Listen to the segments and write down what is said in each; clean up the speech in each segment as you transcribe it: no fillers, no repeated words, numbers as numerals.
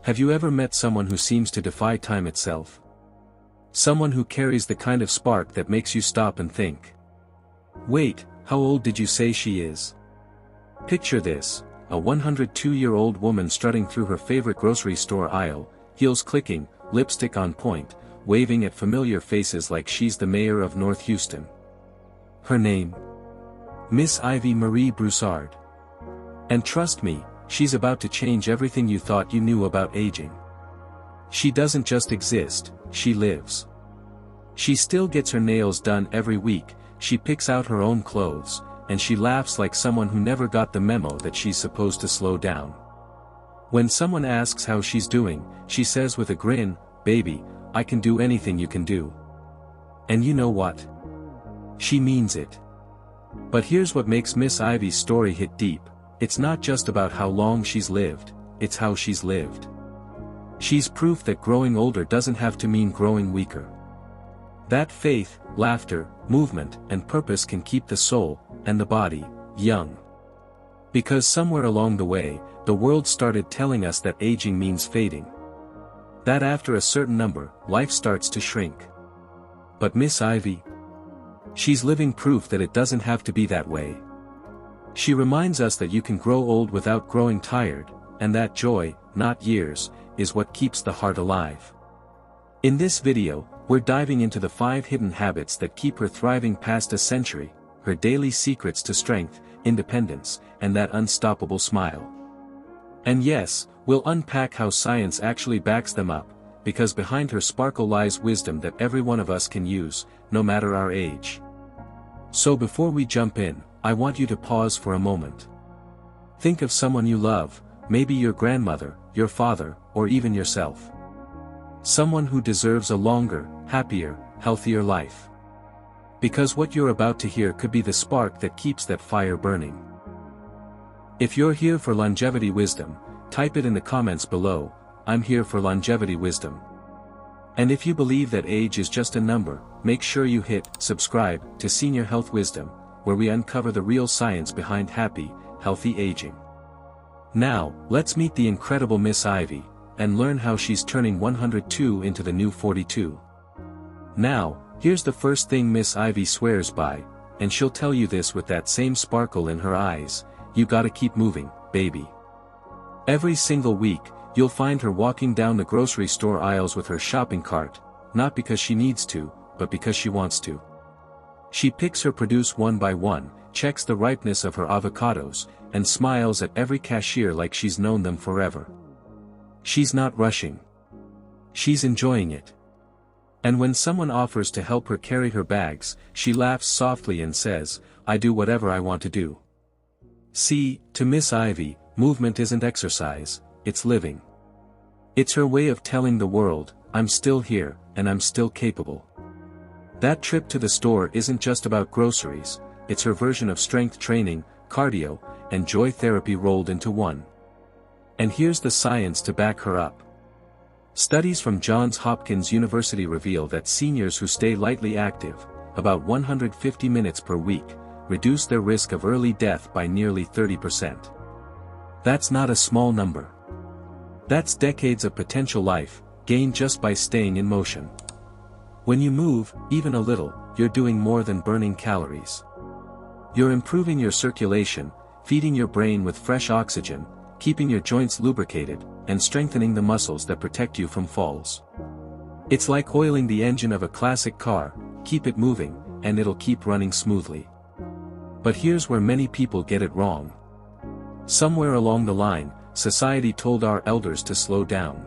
Have you ever met someone who seems to defy time itself? Someone who carries the kind of spark that makes you stop and think. Wait, how old did you say she is? Picture this, a 102-year-old woman strutting through her favorite grocery store aisle, heels clicking, lipstick on point, waving at familiar faces like she's the mayor of North Houston. Her name? Miss Ivy Marie Broussard. And trust me, she's about to change everything you thought you knew about aging. She doesn't just exist, she lives. She still gets her nails done every week, she picks out her own clothes, and she laughs like someone who never got the memo that she's supposed to slow down. When someone asks how she's doing, she says with a grin, "Baby, I can do anything you can do." And you know what? She means it. But here's what makes Miss Ivy's story hit deep. It's not just about how long she's lived, it's how she's lived. She's proof that growing older doesn't have to mean growing weaker. That faith, laughter, movement, and purpose can keep the soul, and the body, young. Because somewhere along the way, the world started telling us that aging means fading. That after a certain number, life starts to shrink. But Miss Ivy? She's living proof that it doesn't have to be that way. She reminds us that you can grow old without growing tired, and that joy, not years, is what keeps the heart alive. In this video, we're diving into the 5 hidden habits that keep her thriving past a century, her daily secrets to strength, independence, and that unstoppable smile. And yes, we'll unpack how science actually backs them up, because behind her sparkle lies wisdom that every one of us can use, no matter our age. So before we jump in, I want you to pause for a moment. Think of someone you love, maybe your grandmother, your father, or even yourself. Someone who deserves a longer, happier, healthier life. Because what you're about to hear could be the spark that keeps that fire burning. If you're here for longevity wisdom, type it in the comments below, "I'm here for longevity wisdom." And if you believe that age is just a number, make sure you hit subscribe to Senior Health Wisdom, where we uncover the real science behind happy, healthy aging. Now, let's meet the incredible Miss Ivy, and learn how she's turning 102 into the new 42. Now, here's the first thing Miss Ivy swears by, and she'll tell you this with that same sparkle in her eyes: you gotta keep moving, baby. Every single week, you'll find her walking down the grocery store aisles with her shopping cart, not because she needs to, but because she wants to. She picks her produce one by one, checks the ripeness of her avocados, and smiles at every cashier like she's known them forever. She's not rushing. She's enjoying it. And when someone offers to help her carry her bags, she laughs softly and says, "I do whatever I want to do." See, to Miss Ivy, movement isn't exercise, it's living. It's her way of telling the world, "I'm still here, and I'm still capable." That trip to the store isn't just about groceries, it's her version of strength training, cardio, and joy therapy rolled into one. And here's the science to back her up. Studies from Johns Hopkins University reveal that seniors who stay lightly active, about 150 minutes per week, reduce their risk of early death by nearly 30%. That's not a small number. That's decades of potential life, gained just by staying in motion. When you move, even a little, you're doing more than burning calories. You're improving your circulation, feeding your brain with fresh oxygen, keeping your joints lubricated, and strengthening the muscles that protect you from falls. It's like oiling the engine of a classic car: keep it moving, and it'll keep running smoothly. But here's where many people get it wrong. Somewhere along the line, society told our elders to slow down.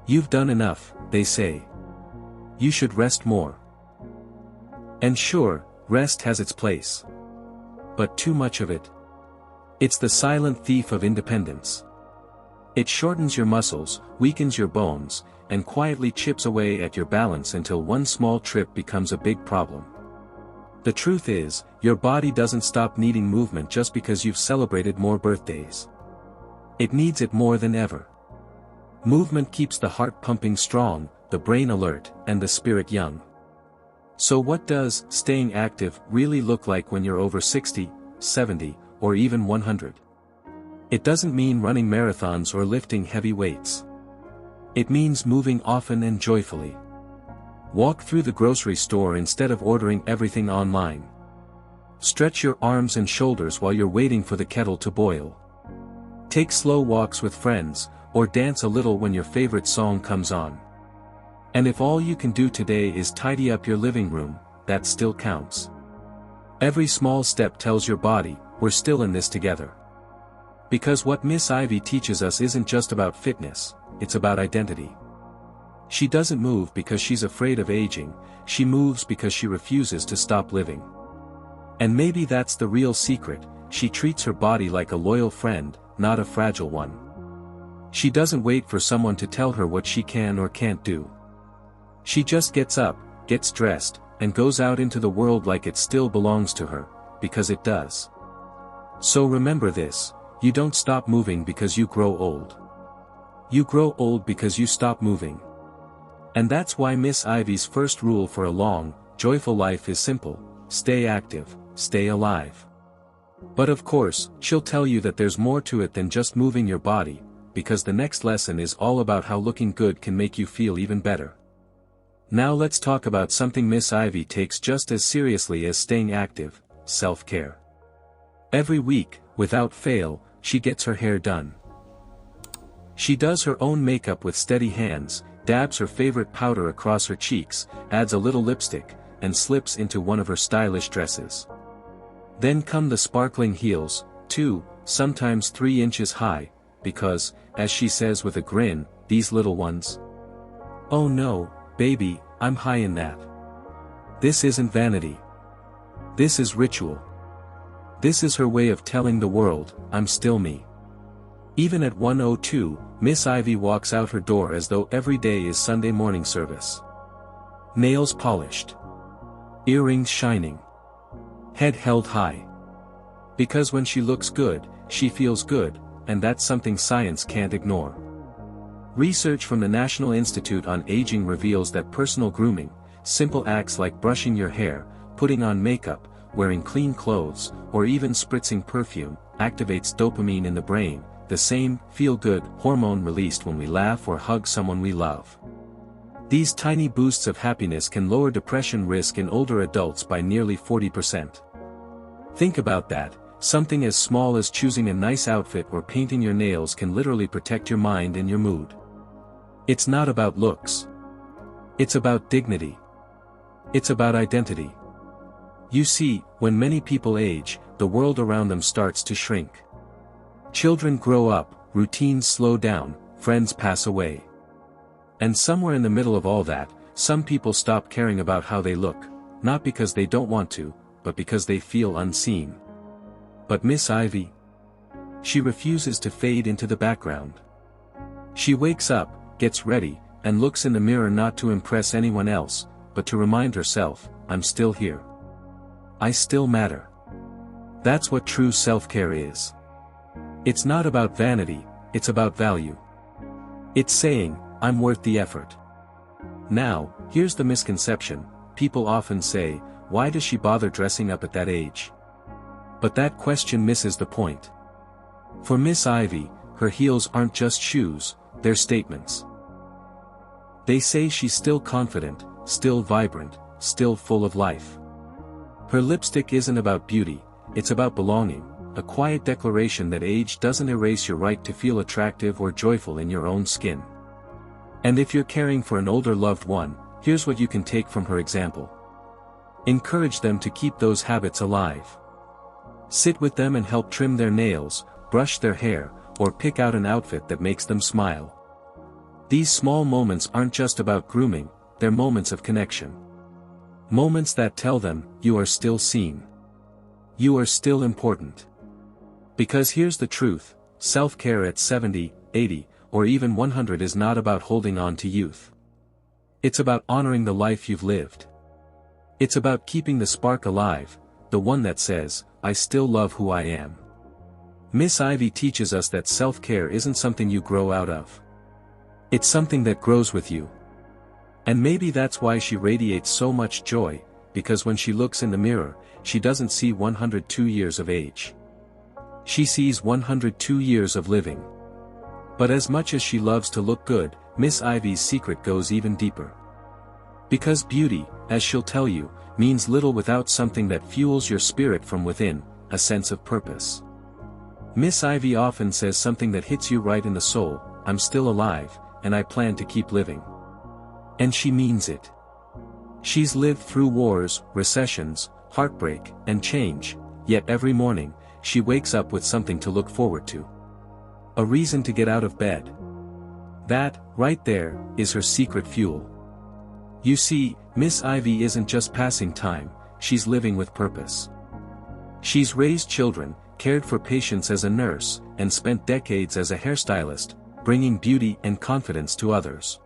"You've done enough," they say. "You should rest more." And sure, rest has its place. But too much of it? It's the silent thief of independence. It shortens your muscles, weakens your bones, and quietly chips away at your balance until one small trip becomes a big problem. The truth is, your body doesn't stop needing movement just because you've celebrated more birthdays. It needs it more than ever. Movement keeps the heart pumping strong, the brain alert, and the spirit young. So what does staying active really look like when you're over 60, 70, or even 100? It doesn't mean running marathons or lifting heavy weights. It means moving often and joyfully. Walk through the grocery store instead of ordering everything online. Stretch your arms and shoulders while you're waiting for the kettle to boil. Take slow walks with friends, or dance a little when your favorite song comes on. And if all you can do today is tidy up your living room, that still counts. Every small step tells your body, we're still in this together. Because what Miss Ivy teaches us isn't just about fitness, it's about identity. She doesn't move because she's afraid of aging, she moves because she refuses to stop living. And maybe that's the real secret, she treats her body like a loyal friend, not a fragile one. She doesn't wait for someone to tell her what she can or can't do. She just gets up, gets dressed, and goes out into the world like it still belongs to her, because it does. So remember this, you don't stop moving because you grow old. You grow old because you stop moving. And that's why Miss Ivy's first rule for a long, joyful life is simple: stay active, stay alive. But of course, she'll tell you that there's more to it than just moving your body, because the next lesson is all about how looking good can make you feel even better. Now let's talk about something Miss Ivy takes just as seriously as staying active: self-care. Every week, without fail, she gets her hair done. She does her own makeup with steady hands, dabs her favorite powder across her cheeks, adds a little lipstick, and slips into one of her stylish dresses. Then come the sparkling heels, 2, sometimes 3 inches high, because, as she says with a grin, these little ones. Oh no, baby, I'm high in that. This isn't vanity. This is ritual. This is her way of telling the world, I'm still me. Even at 1:02, Miss Ivy walks out her door as though every day is Sunday morning service. Nails polished. Earrings shining. Head held high. Because when she looks good, she feels good, and that's something science can't ignore. Research from the National Institute on Aging reveals that personal grooming, simple acts like brushing your hair, putting on makeup, wearing clean clothes, or even spritzing perfume, activates dopamine in the brain, the same feel-good hormone released when we laugh or hug someone we love. These tiny boosts of happiness can lower depression risk in older adults by nearly 40%. Think about that, something as small as choosing a nice outfit or painting your nails can literally protect your mind and your mood. It's not about looks. It's about dignity. It's about identity. You see, when many people age, the world around them starts to shrink. Children grow up, routines slow down, friends pass away. And somewhere in the middle of all that, some people stop caring about how they look, not because they don't want to, but because they feel unseen. But Miss Ivy? She refuses to fade into the background. She wakes up, gets ready, and looks in the mirror not to impress anyone else, but to remind herself, I'm still here. I still matter. That's what true self-care is. It's not about vanity, it's about value. It's saying, I'm worth the effort. Now, here's the misconception: people often say, why does she bother dressing up at that age? But that question misses the point. For Miss Ivy, her heels aren't just shoes, they're statements. They say she's still confident, still vibrant, still full of life. Her lipstick isn't about beauty, it's about belonging, a quiet declaration that age doesn't erase your right to feel attractive or joyful in your own skin. And if you're caring for an older loved one, here's what you can take from her example. Encourage them to keep those habits alive. Sit with them and help trim their nails, brush their hair, or pick out an outfit that makes them smile. These small moments aren't just about grooming, they're moments of connection. Moments that tell them, you are still seen. You are still important. Because here's the truth, self-care at 70, 80, or even 100 is not about holding on to youth. It's about honoring the life you've lived. It's about keeping the spark alive, the one that says, I still love who I am. Miss Ivy teaches us that self-care isn't something you grow out of. It's something that grows with you. And maybe that's why she radiates so much joy, because when she looks in the mirror, she doesn't see 102 years of age. She sees 102 years of living. But as much as she loves to look good, Miss Ivy's secret goes even deeper. Because beauty, as she'll tell you, means little without something that fuels your spirit from within, a sense of purpose. Miss Ivy often says something that hits you right in the soul: I'm still alive, and I plan to keep living. And she means it. She's lived through wars, recessions, heartbreak, and change, yet every morning, she wakes up with something to look forward to. A reason to get out of bed. That, right there, is her secret fuel. You see, Miss Ivy isn't just passing time, she's living with purpose. She's raised children, cared for patients as a nurse, and spent decades as a hairstylist, bringing beauty and confidence to others.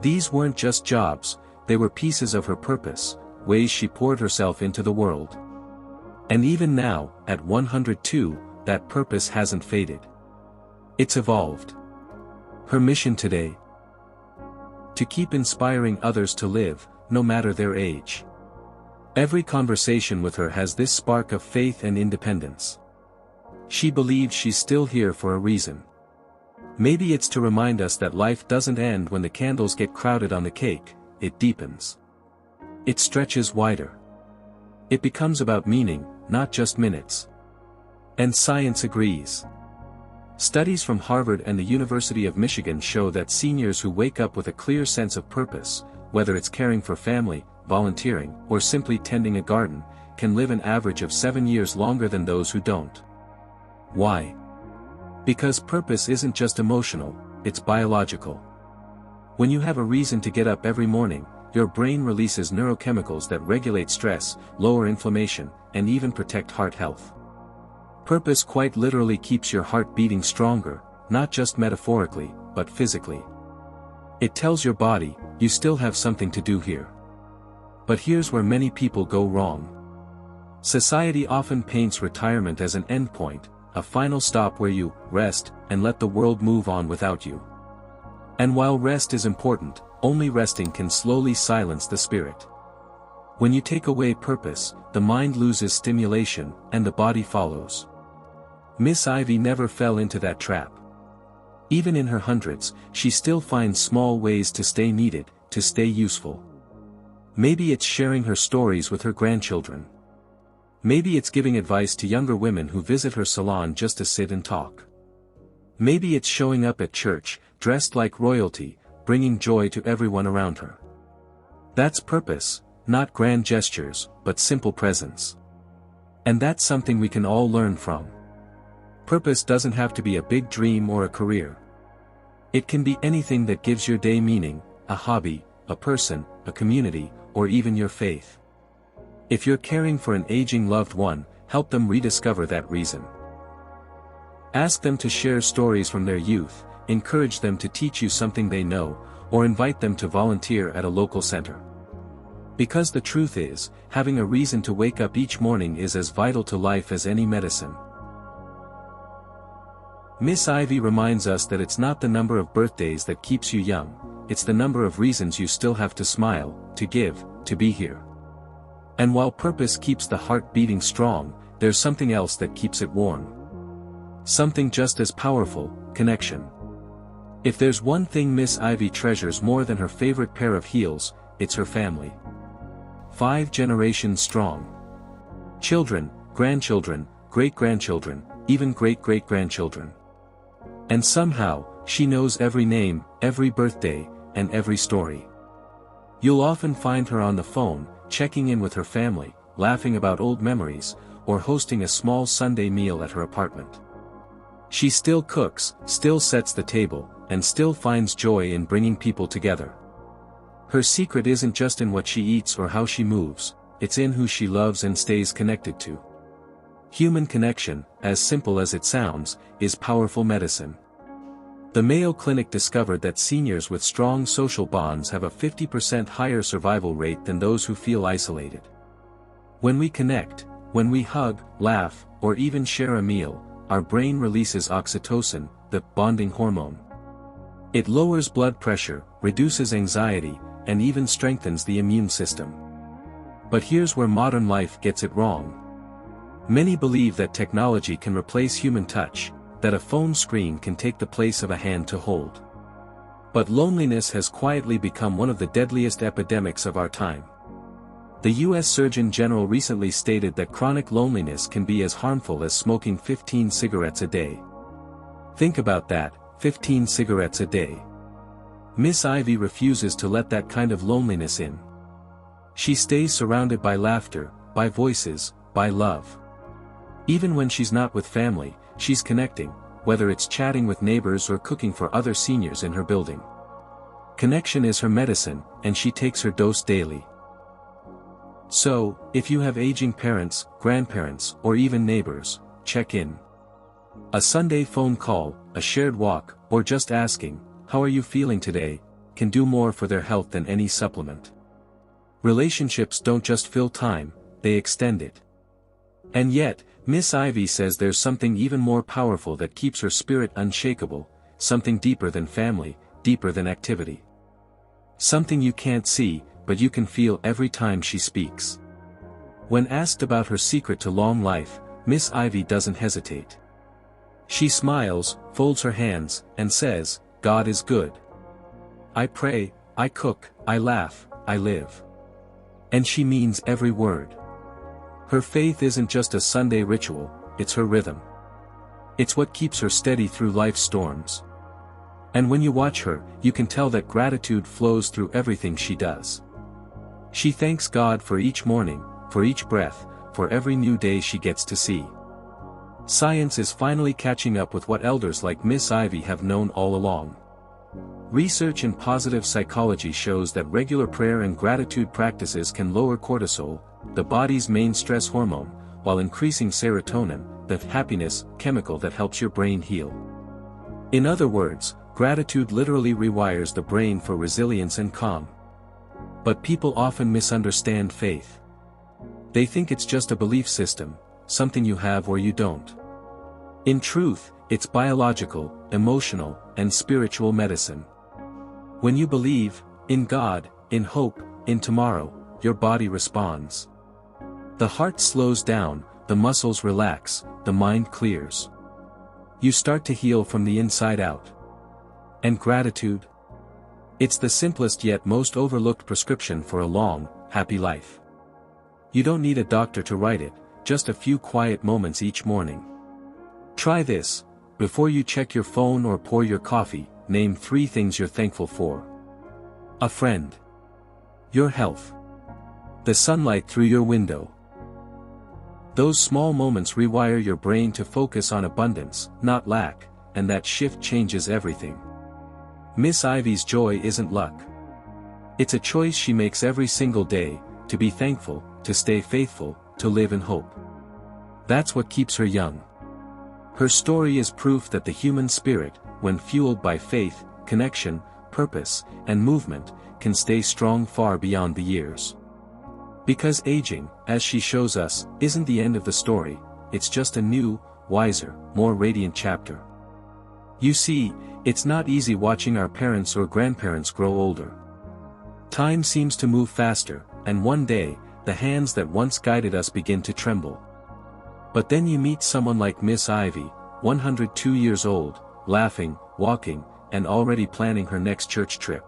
These weren't just jobs, they were pieces of her purpose, ways she poured herself into the world. And even now, at 102, that purpose hasn't faded. It's evolved. Her mission today: to keep inspiring others to live, no matter their age. Every conversation with her has this spark of faith and independence. She believes she's still here for a reason. Maybe it's to remind us that life doesn't end when the candles get crowded on the cake, it deepens. It stretches wider. It becomes about meaning, not just minutes. And science agrees. Studies from Harvard and the University of Michigan show that seniors who wake up with a clear sense of purpose, whether it's caring for family, volunteering, or simply tending a garden, can live an average of 7 years longer than those who don't. Why? Because purpose isn't just emotional, it's biological. When you have a reason to get up every morning, your brain releases neurochemicals that regulate stress, lower inflammation, and even protect heart health. Purpose quite literally keeps your heart beating stronger, not just metaphorically, but physically. It tells your body, you still have something to do here. But here's where many people go wrong. Society often paints retirement as an endpoint, a final stop where you rest and let the world move on without you. And while rest is important, only resting can slowly silence the spirit. When you take away purpose, the mind loses stimulation, and the body follows. Miss Ivy never fell into that trap. Even in her hundreds, she still finds small ways to stay needed, to stay useful. Maybe it's sharing her stories with her grandchildren. Maybe it's giving advice to younger women who visit her salon just to sit and talk. Maybe it's showing up at church, dressed like royalty, bringing joy to everyone around her. That's purpose, not grand gestures, but simple presence. And that's something we can all learn from. Purpose doesn't have to be a big dream or a career. It can be anything that gives your day meaning, a hobby, a person, a community, or even your faith. If you're caring for an aging loved one, help them rediscover that reason. Ask them to share stories from their youth, encourage them to teach you something they know, or invite them to volunteer at a local center. Because the truth is, having a reason to wake up each morning is as vital to life as any medicine. Miss Ivy reminds us that it's not the number of birthdays that keeps you young, it's the number of reasons you still have to smile, to give, to be here. And while purpose keeps the heart beating strong, there's something else that keeps it warm. Something just as powerful: connection. If there's one thing Miss Ivy treasures more than her favorite pair of heels, it's her family. 5 generations strong. Children, grandchildren, great-grandchildren, even great-great-grandchildren. And somehow, she knows every name, every birthday, and every story. You'll often find her on the phone, checking in with her family, laughing about old memories, or hosting a small Sunday meal at her apartment. She still cooks, still sets the table, and still finds joy in bringing people together. Her secret isn't just in what she eats or how she moves, it's in who she loves and stays connected to. Human connection, as simple as it sounds, is powerful medicine. The Mayo Clinic discovered that seniors with strong social bonds have a 50% higher survival rate than those who feel isolated. When we connect, when we hug, laugh, or even share a meal, our brain releases oxytocin, the bonding hormone. It lowers blood pressure, reduces anxiety, and even strengthens the immune system. But here's where modern life gets it wrong. Many believe that technology can replace human touch, that a phone screen can take the place of a hand to hold. But loneliness has quietly become one of the deadliest epidemics of our time. The U.S. Surgeon General recently stated that chronic loneliness can be as harmful as smoking 15 cigarettes a day. Think about that, 15 cigarettes a day. Miss Ivy refuses to let that kind of loneliness in. She stays surrounded by laughter, by voices, by love. Even when she's not with family, she's connecting, whether it's chatting with neighbors or cooking for other seniors in her building. Connection is her medicine, and she takes her dose daily. So, if you have aging parents, grandparents, or even neighbors, check in. A Sunday phone call, a shared walk, or just asking, "How are you feeling today?" can do more for their health than any supplement. Relationships don't just fill time, they extend it. And yet, Miss Ivy says there's something even more powerful that keeps her spirit unshakable, something deeper than family, deeper than activity. Something you can't see, but you can feel every time she speaks. When asked about her secret to long life, Miss Ivy doesn't hesitate. She smiles, folds her hands, and says, "God is good. I pray, I cook, I laugh, I live." And she means every word. Her faith isn't just a Sunday ritual, it's her rhythm. It's what keeps her steady through life's storms. And when you watch her, you can tell that gratitude flows through everything she does. She thanks God for each morning, for each breath, for every new day she gets to see. Science is finally catching up with what elders like Miss Ivy have known all along. Research in positive psychology shows that regular prayer and gratitude practices can lower cortisol, the body's main stress hormone, while increasing serotonin, the happiness chemical that helps your brain heal. In other words, gratitude literally rewires the brain for resilience and calm. But people often misunderstand faith. They think it's just a belief system, something you have or you don't. In truth, it's biological, emotional, and spiritual medicine. When you believe, in God, in hope, in tomorrow, your body responds. The heart slows down, the muscles relax, the mind clears. You start to heal from the inside out. And gratitude? It's the simplest yet most overlooked prescription for a long, happy life. You don't need a doctor to write it, just a few quiet moments each morning. Try this. Before you check your phone or pour your coffee, name 3 things you're thankful for. A friend. Your health. The sunlight through your window. Those small moments rewire your brain to focus on abundance, not lack, and that shift changes everything. Miss Ivy's joy isn't luck. It's a choice she makes every single day, to be thankful, to stay faithful, to live in hope. That's what keeps her young. Her story is proof that the human spirit, when fueled by faith, connection, purpose, and movement, can stay strong far beyond the years. Because aging, as she shows us, isn't the end of the story, it's just a new, wiser, more radiant chapter. You see, it's not easy watching our parents or grandparents grow older. Time seems to move faster, and one day, the hands that once guided us begin to tremble. But then you meet someone like Miss Ivy, 102 years old, laughing, walking, and already planning her next church trip.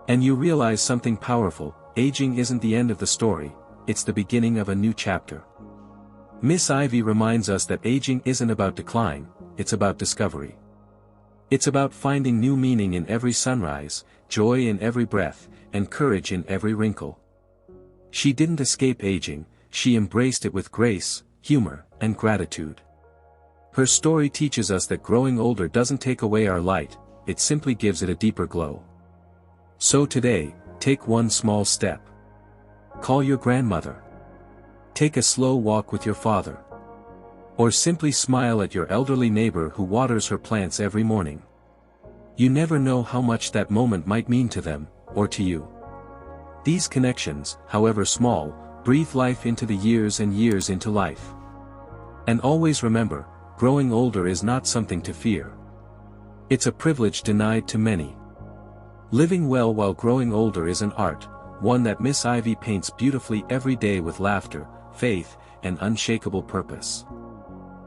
And you realize something powerful: aging isn't the end of the story, it's the beginning of a new chapter. Miss Ivy reminds us that aging isn't about decline, it's about discovery. It's about finding new meaning in every sunrise, joy in every breath, and courage in every wrinkle. She didn't escape aging, she embraced it with grace, humor, and gratitude. Her story teaches us that growing older doesn't take away our light, it simply gives it a deeper glow. So today, take one small step. Call your grandmother. Take a slow walk with your father. Or simply smile at your elderly neighbor who waters her plants every morning. You never know how much that moment might mean to them, or to you. These connections, however small, breathe life into the years and years into life. And always remember, growing older is not something to fear. It's a privilege denied to many. Living well while growing older is an art, one that Miss Ivy paints beautifully every day with laughter, faith, and unshakable purpose.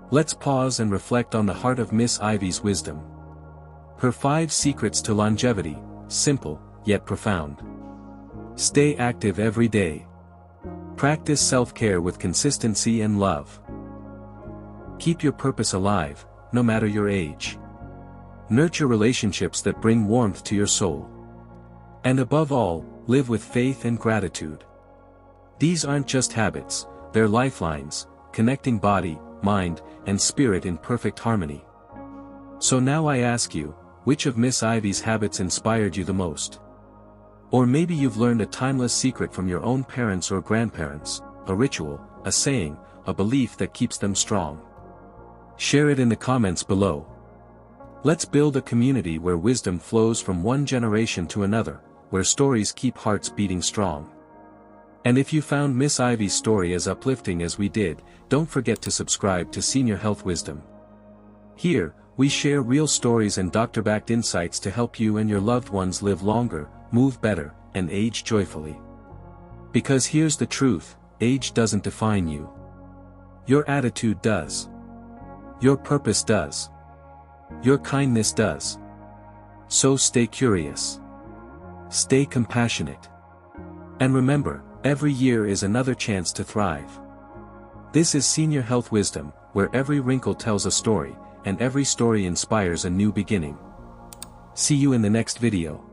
Let's pause and reflect on the heart of Miss Ivy's wisdom. Her 5 secrets to longevity, simple, yet profound. Stay active every day. Practice self-care with consistency and love. Keep your purpose alive, no matter your age. Nurture relationships that bring warmth to your soul. And above all, live with faith and gratitude. These aren't just habits, they're lifelines, connecting body, mind, and spirit in perfect harmony. So now I ask you, which of Miss Ivy's habits inspired you the most? Or maybe you've learned a timeless secret from your own parents or grandparents, a ritual, a saying, a belief that keeps them strong. Share it in the comments below. Let's build a community where wisdom flows from one generation to another, where stories keep hearts beating strong. And if you found Miss Ivy's story as uplifting as we did, don't forget to subscribe to Senior Health Wisdom. Here, we share real stories and doctor-backed insights to help you and your loved ones live longer, move better, and age joyfully. Because here's the truth, age doesn't define you. Your attitude does. Your purpose does. Your kindness does. So stay curious. Stay compassionate. And remember, every year is another chance to thrive. This is Senior Health Wisdom, where every wrinkle tells a story, and every story inspires a new beginning. See you in the next video.